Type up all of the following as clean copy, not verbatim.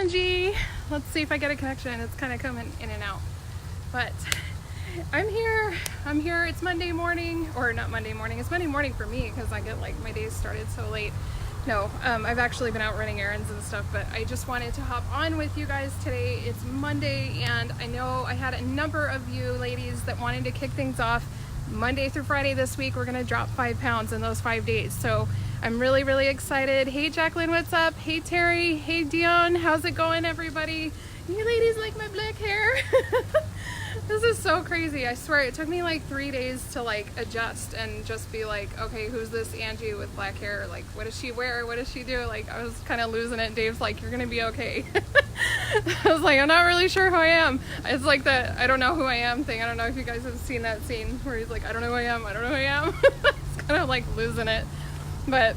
Angie, let's see if I get a connection. It's kind of coming in and out, but I'm here. It's Monday morning, or not Monday morning. It's Monday morning for me because I get like my days started so late. No, I've actually been out running errands and stuff, but I just wanted to hop on with you guys today. It's Monday, and I know I had a number of you ladies that wanted to kick things off. Monday through Friday this week, we're gonna drop 5 pounds in those 5 days. So I'm really, really excited. Hey Jacqueline, what's up? Hey Terry, hey Dion, how's it going everybody? You ladies like my black hair? This is so crazy. I swear it took me like 3 days to like adjust and just be like, okay, who's this Angie with black hair? Like, what does she wear? What does she do? Like, I was kind of losing it. Dave's like, you're gonna be okay. I was like, I'm not really sure who I am. It's like the I don't know who I am thing. I don't know if you guys have seen that scene where he's like, I don't know who I am. I don't know who I am. It's kind of like losing it. But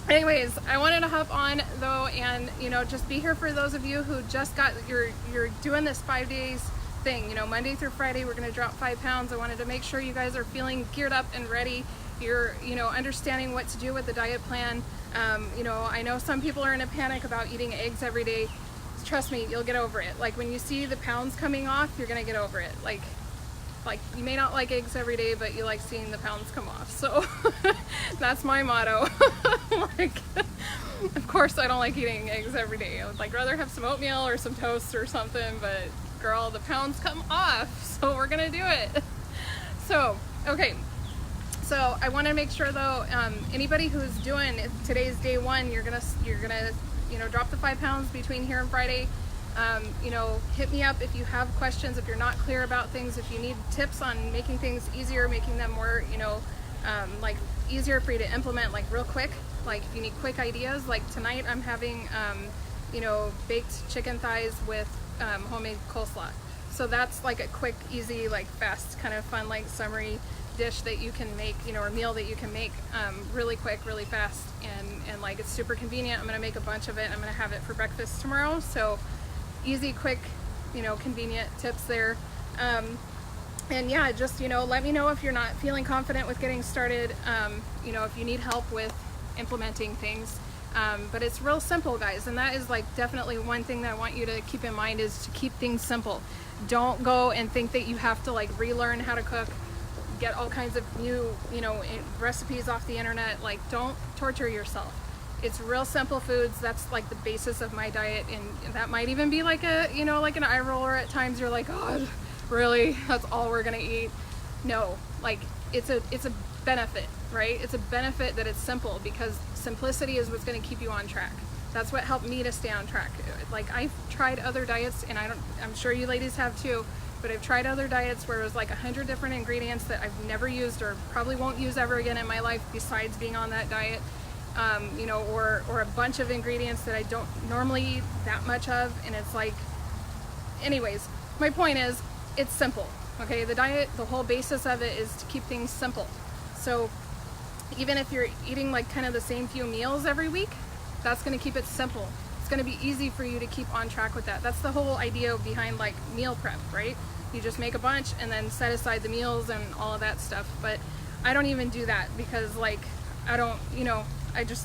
anyways, I wanted to hop on though, and just be here for those of you who just got you're doing this 5 days thing. Monday through Friday we're going to drop 5 pounds. I wanted to make sure you guys are feeling geared up and ready. You're understanding what to do with the diet plan. I know some people are in a panic about eating eggs every day. Trust me, you'll get over it. Like when you see the pounds coming off, you're gonna get over it. Like you may not like eggs every day, but you like seeing the pounds come off. So that's my motto. Like, of course I don't like eating eggs every day. I would like rather have some oatmeal or some toast or something, but girl, the pounds come off, so we're gonna do it. So okay, so I want to make sure though, anybody who's doing today's day one, you're gonna drop the 5 pounds between here and Friday. Hit me up if you have questions, if you're not clear about things, if you need tips on making things easier, making them more, like easier for you to implement, like real quick. Like if you need quick ideas, like tonight I'm having, baked chicken thighs with homemade coleslaw. So that's like a quick, easy, like fast, kind of fun, like summery dish that you can make, or meal that you can make really quick, really fast, and like it's super convenient. I'm gonna make a bunch of it. I'm gonna have it for breakfast tomorrow. So easy, quick, convenient tips there. And yeah, just let me know if you're not feeling confident with getting started. If you need help with implementing things. But it's real simple, guys, and that is like definitely one thing that I want you to keep in mind, is to keep things simple. Don't go and think that you have to like relearn how to cook, get all kinds of new recipes off the internet. Like, don't torture yourself. It's real simple foods. That's like the basis of my diet, and that might even be like a like an eye roller at times. You're like, God, really, that's all we're gonna eat? No, like it's a benefit, right? It's a benefit that it's simple, because simplicity is what's going to keep you on track. That's what helped me to stay on track. Like, I've tried other diets, and I'm sure you ladies have too, but I've tried other diets where it was like 100 different ingredients that I've never used or probably won't use ever again in my life besides being on that diet. Or a bunch of ingredients that I don't normally eat that much of, and it's like, anyways, my point is, it's simple. Okay, the diet, the whole basis of it is to keep things simple. So even if you're eating like kind of the same few meals every week, that's going to keep it simple. It's going to be easy for you to keep on track with that. That's the whole idea behind like meal prep, right? You just make a bunch and then set aside the meals and all of that stuff. But I don't even do that, because like I don't,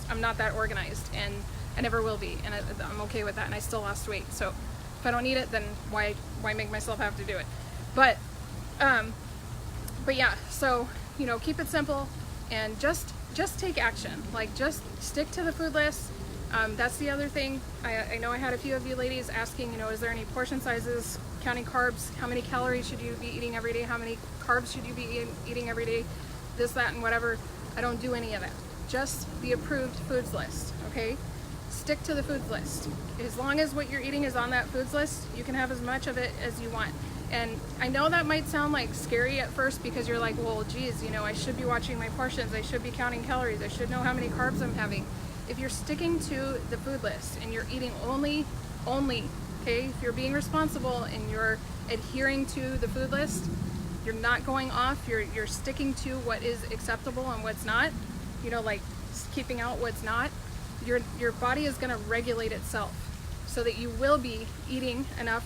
I'm not that organized, and I never will be, and I'm okay with that, and I still lost weight. So if I don't need it, then why make myself have to do it? But yeah, so keep it simple, and just take action. Like, just stick to the food list. That's the other thing. I know I had a few of you ladies asking, is there any portion sizes, counting carbs, how many calories should you be eating every day, how many carbs should you be eating every day, this, that, and whatever. I don't do any of that. Just the approved foods list, okay? Stick to the foods list. As long as what you're eating is on that foods list, you can have as much of it as you want. And I know that might sound like scary at first, because you're like, well, geez, I should be watching my portions, I should be counting calories, I should know how many carbs I'm having. If you're sticking to the food list and you're eating only, okay, if you're being responsible and you're adhering to the food list, you're not going off, you're sticking to what is acceptable and what's not, like keeping out what's not, your body is going to regulate itself so that you will be eating enough,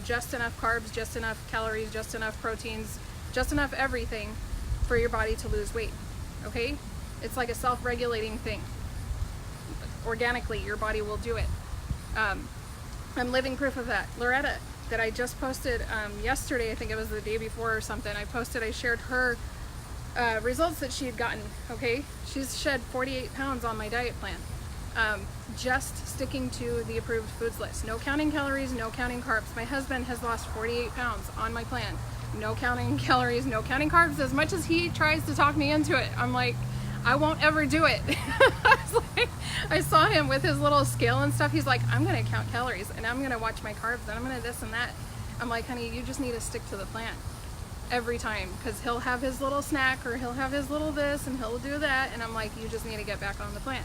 just enough carbs, just enough calories, just enough proteins, just enough everything for your body to lose weight, okay? It's like a self-regulating thing. Organically, your body will do it. I'm living proof of that. Loretta, that I just posted yesterday, I think it was the day before or something, I shared her results that she had gotten, okay? She's shed 48 pounds on my diet plan. Just sticking to the approved foods list. No counting calories, no counting carbs. My husband has lost 48 pounds on my plan. No counting calories, no counting carbs. As much as he tries to talk me into it, I'm like, I won't ever do it. I saw him with his little scale and stuff. He's like, I'm gonna count calories and I'm gonna watch my carbs and I'm gonna this and that. I'm like, honey, you just need to stick to the plan every time, because he'll have his little snack or he'll have his little this and he'll do that, and I'm like, you just need to get back on the plan.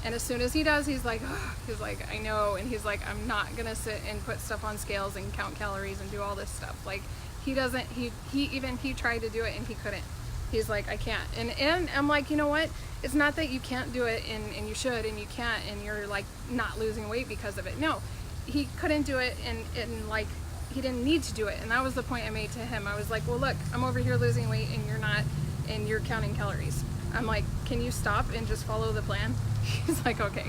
And as soon as he does, he's like, oh, he's like, I know, and he's like, I'm not gonna sit and put stuff on scales and count calories and do all this stuff. Like, he doesn't, he tried to do it and he couldn't. He's like, I can't. And I'm like, you know what? It's not that you can't do it and you should and you can't and you're like not losing weight because of it. No, he couldn't do it, and like, he didn't need to do it. And that was the point I made to him. I was like, well, look, I'm over here losing weight and you're not, and you're counting calories. I'm like, can you stop and just follow the plan? He's like, okay.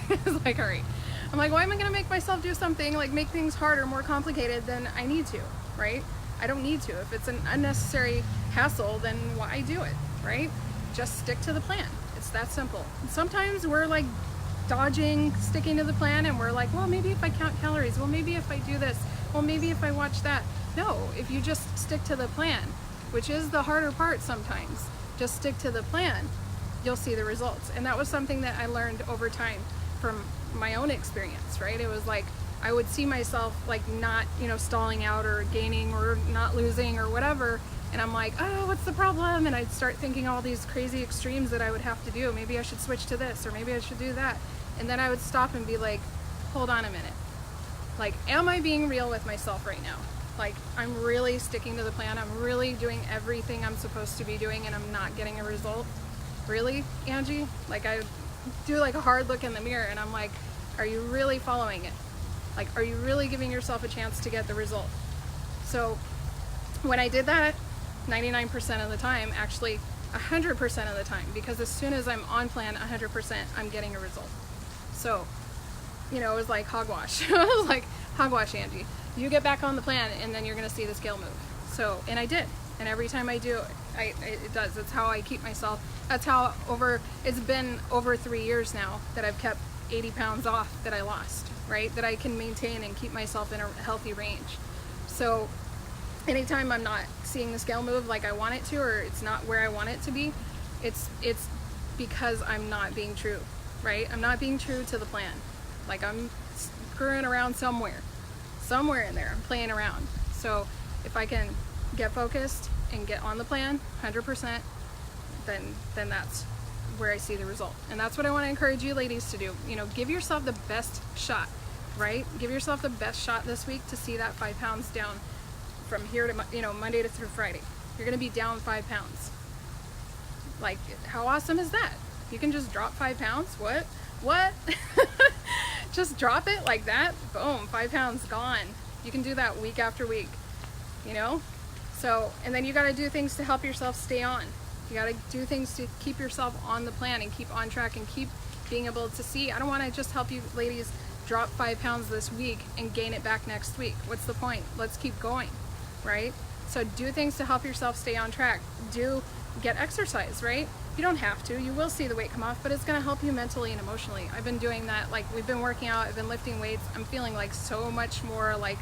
He's like, all right. I'm like, why am I gonna make myself do something, like make things harder, more complicated than I need to, right? I don't need to. If it's an unnecessary hassle, then why do it, right? Just stick to the plan. It's that simple. And sometimes we're like dodging sticking to the plan, and we're like, well, maybe if I count calories, well, maybe if I do this, well, maybe if I watch that. No, if you just stick to the plan, which is the harder part sometimes, just stick to the plan, you'll see the results. And that was something that I learned over time from my own experience, right? It was like, I would see myself like not, stalling out or gaining or not losing or whatever. And I'm like, oh, what's the problem? And I'd start thinking all these crazy extremes that I would have to do. Maybe I should switch to this, or maybe I should do that. And then I would stop and be like, hold on a minute. Like, am I being real with myself right now? Like, I'm really sticking to the plan. I'm really doing everything I'm supposed to be doing and I'm not getting a result. Really, Angie? Like, I do like a hard look in the mirror and I'm like, are you really following it? Like, are you really giving yourself a chance to get the result? So when I did that, 99% of the time, actually 100% of the time, because as soon as I'm on plan 100%, I'm getting a result. So, it was like hogwash. It was like, hogwash, Angie. You get back on the plan and then you're gonna see the scale move. So, and I did. And every time I do, it does. That's how I keep myself. That's how it's been over 3 years now that I've kept 80 pounds off that I lost, right? That I can maintain and keep myself in a healthy range. So anytime I'm not seeing the scale move like I want it to, or it's not where I want it to be, it's because I'm not being true, right? I'm not being true to the plan. Like, I'm screwing around somewhere in there. I'm playing around. So if I can get focused and get on the plan 100%, then that's where I see the result. And that's what I want to encourage you ladies to do. Give yourself the best shot, right? Give yourself the best shot this week to see that 5 pounds down from here to, Monday to through Friday. You're going to be down 5 pounds. Like, how awesome is that? You can just drop 5 pounds. What? Just drop it like that. Boom, 5 pounds gone. You can do that week after week, So, and then you got to do things to help yourself stay on. You got to do things to keep yourself on the plan and keep on track and keep being able to see. I don't want to just help you ladies drop 5 pounds this week and gain it back next week. What's the point? Let's keep going, right? So do things to help yourself stay on track. Get exercise, right? You don't have to. You will see the weight come off, but it's going to help you mentally and emotionally. I've been doing that. Like, we've been working out. I've been lifting weights. I'm feeling like so much more like,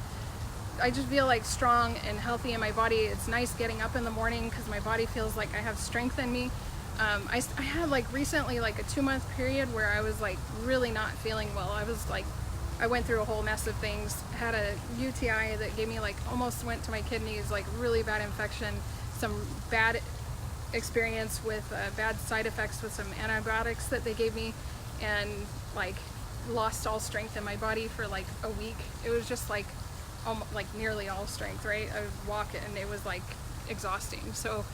I just feel like strong and healthy in my body. It's nice getting up in the morning because my body feels like I have strength in me. I had like recently like a 2-month period where I was like really not feeling well. I went through a whole mess of things. Had a UTI that gave me almost went to my kidneys, really bad infection, some bad experience with bad side effects with some antibiotics that they gave me, and lost all strength in my body for a week. It was just nearly all strength, right? I would walk and it was exhausting. So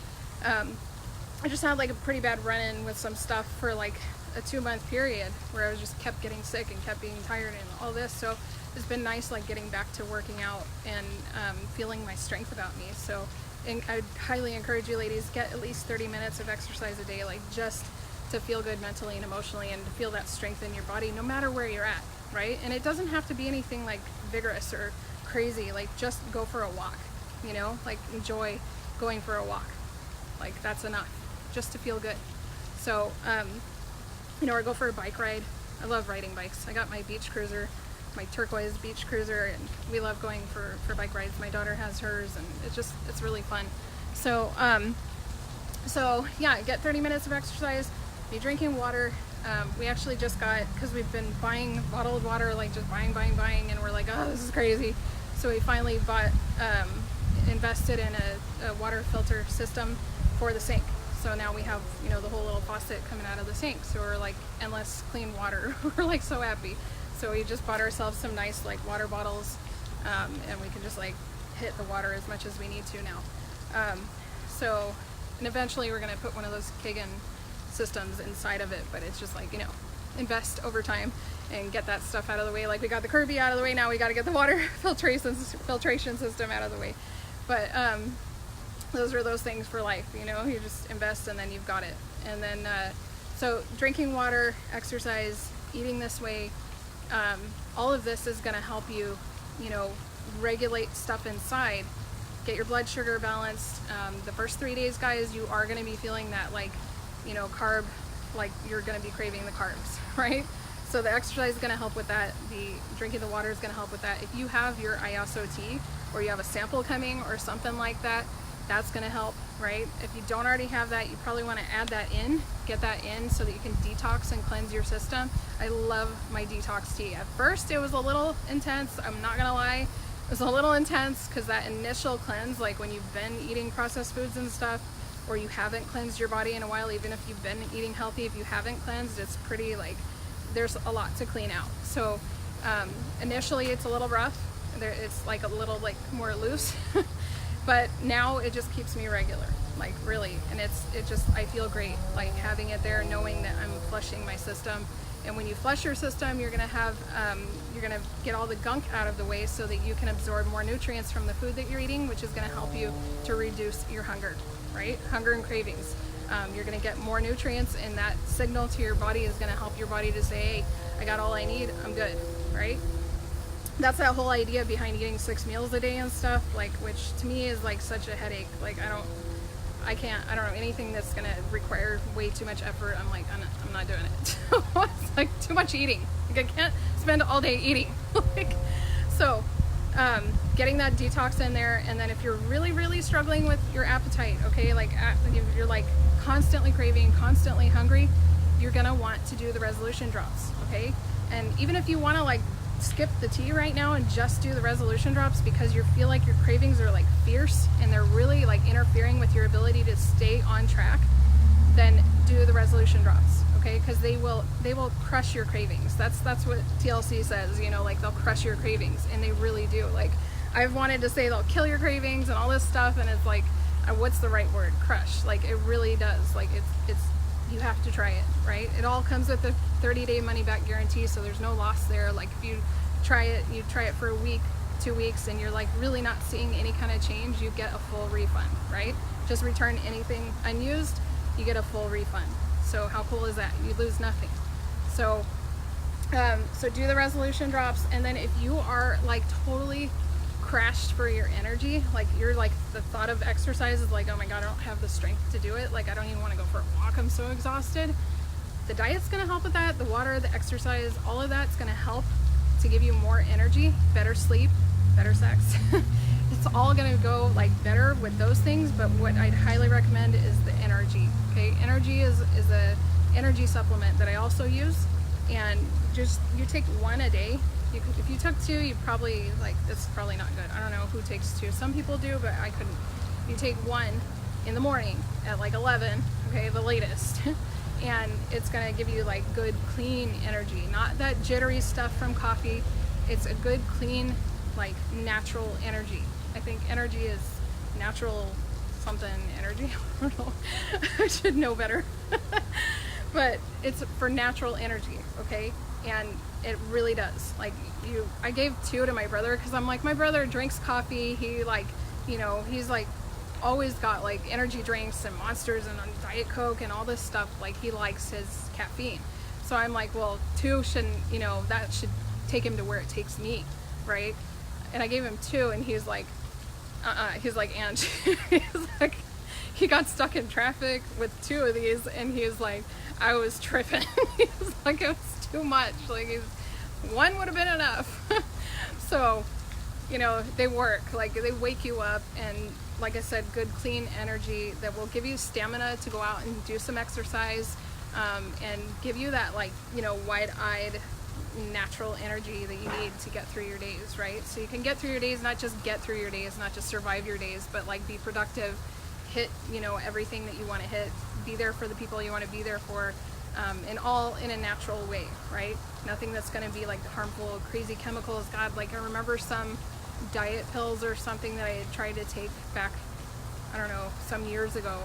I just had a pretty bad run-in with some stuff for a 2-month period where I was just kept getting sick and kept being tired and all this. So it's been nice getting back to working out and feeling my strength about me. So I'd highly encourage you ladies, get at least 30 minutes of exercise a day, just to feel good mentally and emotionally and to feel that strength in your body no matter where you're at, right? And it doesn't have to be anything like vigorous or crazy. Like just go for a walk, you know, like enjoy going for a walk. Like that's enough just to feel good. So, you know, or go for a bike ride. I love riding bikes. I got my beach cruiser, my turquoise beach cruiser, and we love going for bike rides. My daughter has hers, and it's really fun. So, so yeah, get 30 minutes of exercise, be drinking water. We actually just got, because we've been buying bottled water, like just buying, and we're like, oh, this is crazy. So we finally bought, invested in a water filter system for the sink. So now we have, you know, the whole little faucet coming out of the sink. So we're like endless clean water. We're like so happy. So we just bought ourselves some nice like water bottles, and we can just like hit the water as much as we need to now. So, and eventually we're gonna put one of those Kagan systems inside of it, but it's just like, you know, invest over time and get that stuff out of the way. Like we got the Kirby out of the way, now we got to get the water filtration system out of the way. But those are those things for life, you know, you just invest and then you've got it. And then so drinking water, exercise, eating this way, all of this is going to help you, you know, regulate stuff inside, get your blood sugar balanced. The first 3 days, guys, you are going to be feeling that, like, you know, carb, like you're going to be craving the carbs, right? So the exercise is going to help with that. The drinking the water is going to help with that. If you have your ISOT or you have a sample coming or something like that, that's going to help, right? If you don't already have that, you probably want to add that in, get that in so that you can detox and cleanse your system. I love my detox tea. At first it was a little intense, I'm not gonna lie. It was a little intense because that initial cleanse, like when you've been eating processed foods and stuff, or you haven't cleansed your body in a while, even if you've been eating healthy, if you haven't cleansed, it's pretty, like, there's a lot to clean out. So initially it's a little rough. It's like a little like more loose. But now it just keeps me regular, like really, and it just, I feel great, like having it there, knowing that I'm flushing my system. And when you flush your system, you're gonna have, you're gonna get all the gunk out of the way so that you can absorb more nutrients from the food that you're eating, which is gonna help you to reduce your hunger, right? Hunger and cravings. You're gonna get more nutrients, and that signal to your body is gonna help your body to say, hey, I got all I need, I'm good, right? That's that whole idea behind eating 6 meals a day and stuff, like, which to me is like such a headache. Like I don't know, anything that's gonna require way too much effort, I'm like, I'm not doing it. It's like too much eating. Like I can't spend all day eating. Like, so getting that detox in there. And then if you're really struggling with your appetite, okay, like you're like constantly craving, constantly hungry, you're gonna want to do the resolution drops, okay? And even if you want to like skip the tea right now and just do the resolution drops because you feel like your cravings are like fierce and they're really like interfering with your ability to stay on track, then do the resolution drops, okay? Because they will crush your cravings. That's what TLC says, you know, like they'll crush your cravings, and they really do. Like I've wanted to say they'll kill your cravings and all this stuff, and it's like, what's the right word? Crush. Like it really does. Like it's you have to try it, right? It all comes with a 30-day money-back guarantee, so there's no loss there. Like if you try it for a week, 2 weeks, and you're like really not seeing any kind of change, you get a full refund, right? Just return anything unused, you get a full refund. So how cool is that? You lose nothing. So so do the resolution drops, and then if you are like totally crashed for your energy, like you're like, the thought of exercise is like, oh my god, I don't have the strength to do it, like I don't even want to go for a walk, I'm so exhausted. The diet's going to help with that, the water, the exercise, all of that's going to help to give you more energy, better sleep, better sex. It's all going to go like better with those things. But what I'd highly recommend is the energy. Okay, energy is a energy supplement that I also use, and just you take one a day. If you took 2, you probably, like, that's probably not good. I don't know who takes 2. Some people do, but I couldn't. You take 1 in the morning at like 11, okay, the latest. And it's gonna give you like good, clean energy, not that jittery stuff from coffee. It's a good, clean, like natural energy. I think energy is natural something energy. I don't know. I should know better. But it's for natural energy, okay? And it really does. Like I gave 2 to my brother because I'm like, my brother drinks coffee. He like, you know, he's like always got like energy drinks and Monsters and Diet Coke and all this stuff. Like he likes his caffeine. So I'm like, well, 2 shouldn't, you know, that should take him to where it takes me, right? And I gave him 2, and he's like, he's like, Ange, he's like, he got stuck in traffic with 2 of these, and he's like, I was tripping. He's like, it was too much. Like, 1 would have been enough. So, you know, they work. Like, they wake you up, and like I said, good, clean energy that will give you stamina to go out and do some exercise, and give you that, like, you know, wide-eyed, natural energy that you need to get through your days, right? So you can get through your days, not just get through your days, not just survive your days, but like be productive, hit, you know, everything that you want to hit, be there for the people you want to be there for, and all in a natural way, right? Nothing that's going to be like harmful, crazy chemicals. God, like I remember some diet pills or something that I had tried to take back, I don't know, some years ago,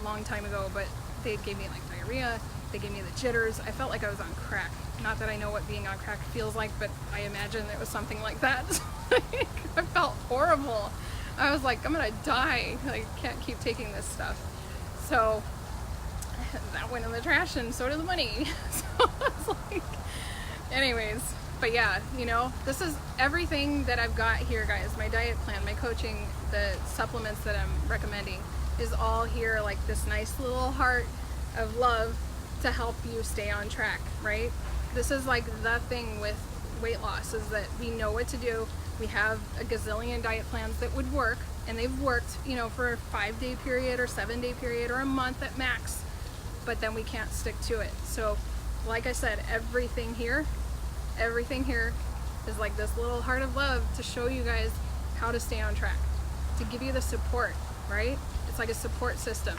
a long time ago, but they gave me like diarrhea, they gave me the jitters. I felt like I was on crack. Not that I know what being on crack feels like, but I imagine it was something like that. I felt horrible. I was like, I'm gonna die. I can't keep taking this stuff. So that went in the trash, and so did the money. So it's like, anyways, but yeah, you know, this is everything that I've got here, guys. My diet plan, my coaching, the supplements that I'm recommending is all here, like this nice little heart of love to help you stay on track, right? This is like the thing with weight loss, is that we know what to do. We have a gazillion diet plans that would work, and they've worked, you know, for a 5-day period or 7-day period or a month at max, but then we can't stick to it. So like I said, everything here is like this little heart of love to show you guys how to stay on track, to give you the support, right? It's like a support system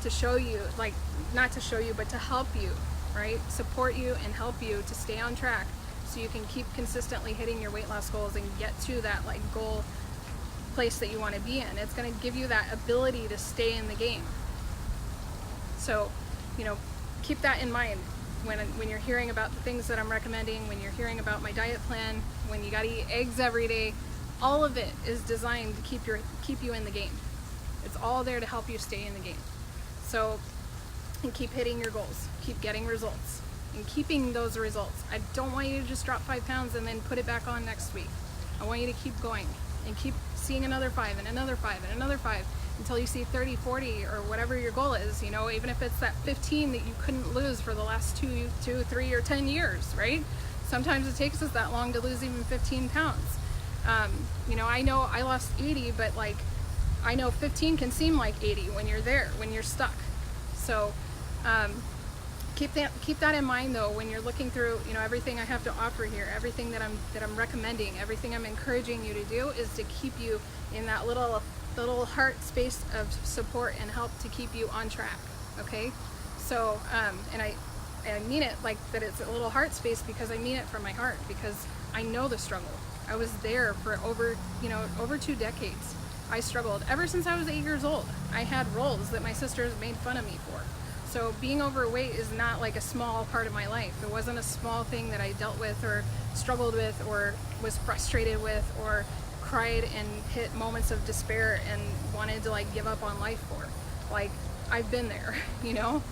to show you, like, not to show you, but to help you, right? Support you and help you to stay on track so you can keep consistently hitting your weight loss goals and get to that like goal place that you want to be in. It's going to give you that ability to stay in the game. So, you know, keep that in mind when you're hearing about the things that I'm recommending, when you're hearing about my diet plan, when you got to eat eggs every day. All of it is designed to keep you in the game. It's all there to help you stay in the game. So, and keep hitting your goals, keep getting results, and keeping those results. I don't want you to just drop 5 pounds and then put it back on next week. I want you to keep going and keep seeing another 5 and another 5 and another 5 until you see 30, 40, or whatever your goal is, you know, even if it's that 15 that you couldn't lose for the last 2, 3, or 10 years, right? Sometimes it takes us that long to lose even 15 pounds. You know I lost 80, but like, I know 15 can seem like 80 when you're there, when you're stuck. So keep that in mind though when you're looking through, you know, everything I have to offer here, everything that I'm recommending, everything I'm encouraging you to do is to keep you in that little heart space of support and help to keep you on track. Okay, so and I mean it like that. It's a little heart space because I mean it from my heart, because I know the struggle. I was there for over 2 decades. I struggled ever since I was 8 years old. I had roles that my sisters made fun of me for. So being overweight is not like a small part of my life. It wasn't a small thing that I dealt with or struggled with or was frustrated with or cried and hit moments of despair and wanted to like give up on life for. Like, I've been there, you know,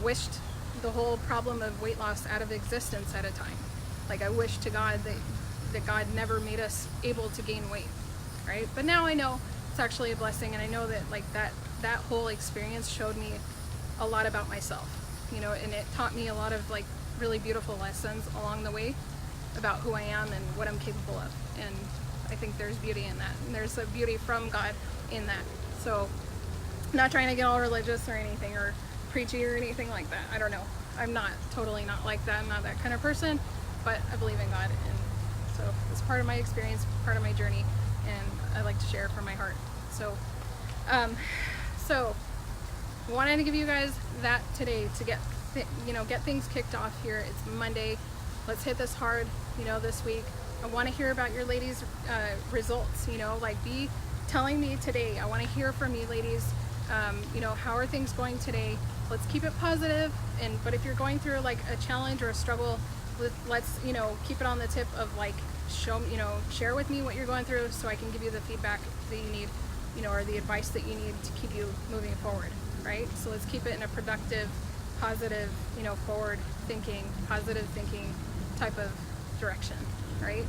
wished the whole problem of weight loss out of existence at a time. Like, I wish to God that God never made us able to gain weight, right? But now I know it's actually a blessing, and I know that like that whole experience showed me a lot about myself, you know, and it taught me a lot of like really beautiful lessons along the way about who I am and what I'm capable of. And I think there's beauty in that, and there's a beauty from God in that. So I'm not trying to get all religious or anything or preachy or anything like that. I don't know. I'm not totally not like that. I'm not that kind of person, but I believe in God, and so it's part of my experience, part of my journey, and I like to share from my heart. So wanted to give you guys that today to get things kicked off here. It's Monday. Let's hit this hard, you know, this week. I want to hear about your ladies' results, you know, like be telling me today. I want to hear from you ladies. You know, how are things going today? Let's keep it positive. But if you're going through like a challenge or a struggle, let's, you know, keep it on the tip of like, share with me what you're going through so I can give you the feedback that you need, you know, or the advice that you need to keep you moving forward, right? So let's keep it in a productive, positive, you know, forward thinking, positive thinking type of direction, right?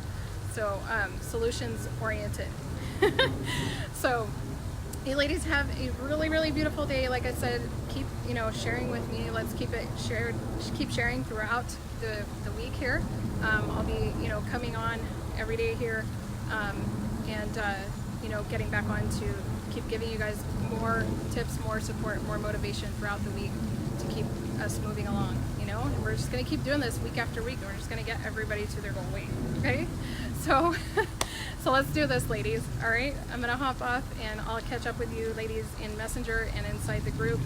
So solutions oriented. So you ladies have a really, really beautiful day. Like I said, keep, you know, sharing with me. Let's keep it shared, keep sharing throughout the week here. I'll be, you know, coming on every day here, and you know, getting back on to keep giving you guys more tips, more support, more motivation throughout the week to keep us moving along, you know. And we're just going to keep doing this week after week, and we're just going to get everybody to their goal weight. Okay, so so let's do this, ladies. All right, I'm gonna hop off and I'll catch up with you ladies in Messenger and inside the group.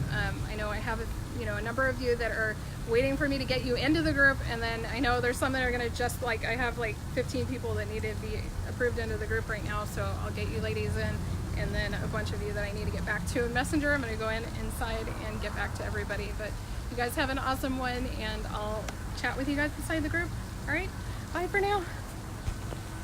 I know I have a number of you that are waiting for me to get you into the group, and then I know there's some that are gonna just, like, I have like 15 people that need to be approved into the group right now, so I'll get you ladies in, and then a bunch of you that I need to get back to in Messenger. I'm gonna go inside and get back to everybody. But you guys have an awesome one, and I'll chat with you guys inside the group. All right, bye for now.